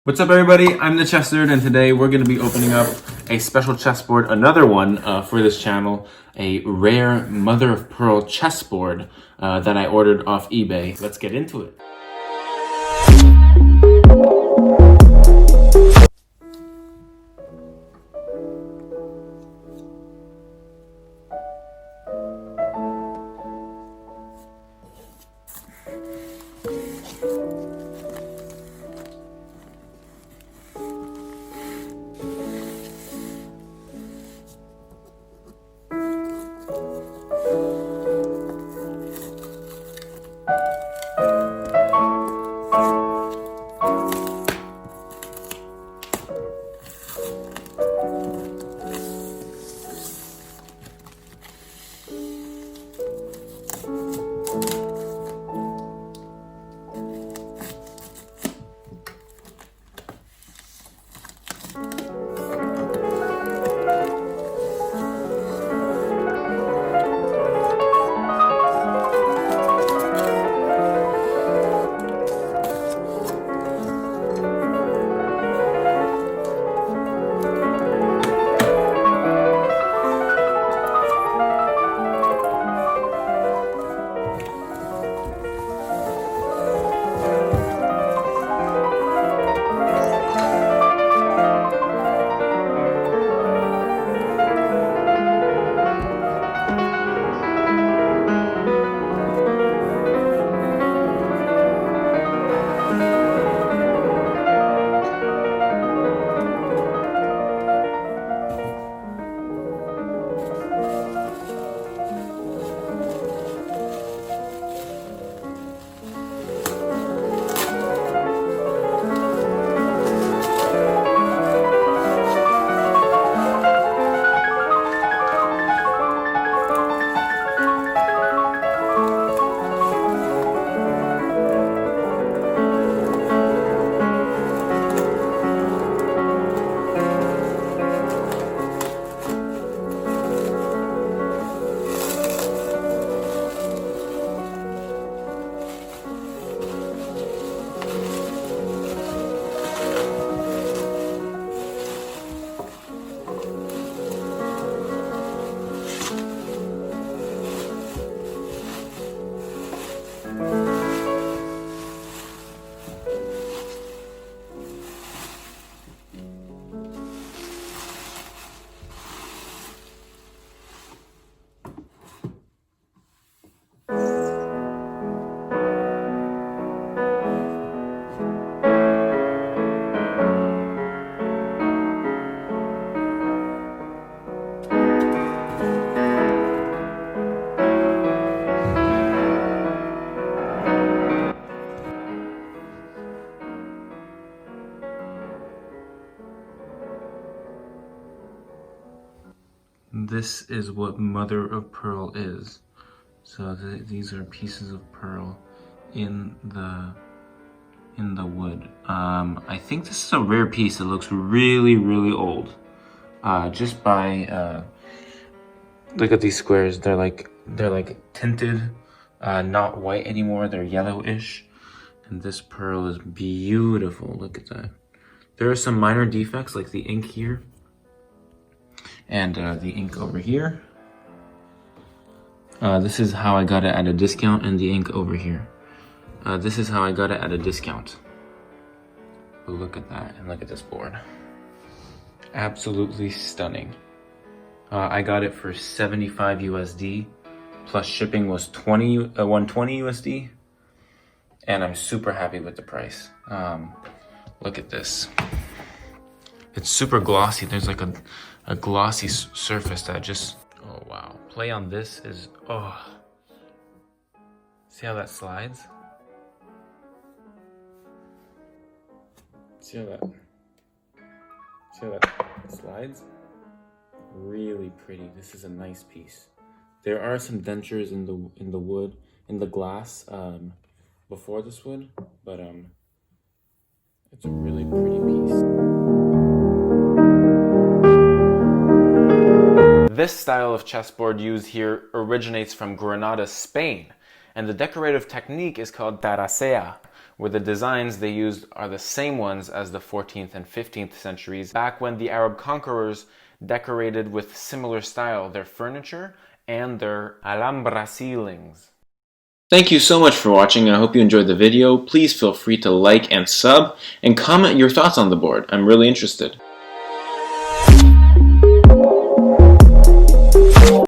What's up, everybody? I'm the Chess Nerd, and today we're going to be opening up a special chessboard, another one for this channel, a rare mother of pearl chessboard that I ordered off eBay. Let's get into it. This is what mother of pearl is. So these are pieces of pearl in the wood. I think this is a rare piece. It looks really old. Just by look at these squares. They're like tinted, not white anymore. They're yellowish, and this pearl is beautiful. Look at that. There are some minor defects, like the ink here. And the ink over here. This is how I got it at a discount, and the ink over here. This is how I got it at a discount. But look at that, and look at this board. Absolutely stunning. I got it for 75 USD, plus shipping was 120 USD, and I'm super happy with the price. Look at this. It's super glossy. There's like a glossy surface that just, oh wow. Play on this is, oh. See how that slides? See how that slides? Really pretty. This is a nice piece. There are some dentures in the wood, in the glass, before this wood, but it's a really pretty piece. This style of chessboard used here originates from Granada, Spain, and the decorative technique is called taracea, where the designs they used are the same ones as the 14th and 15th centuries, back when the Arab conquerors decorated with similar style their furniture and their Alhambra ceilings. Thank you so much for watching. I hope you enjoyed the video. Please feel free to like and sub, and comment your thoughts on the board. I'm really interested.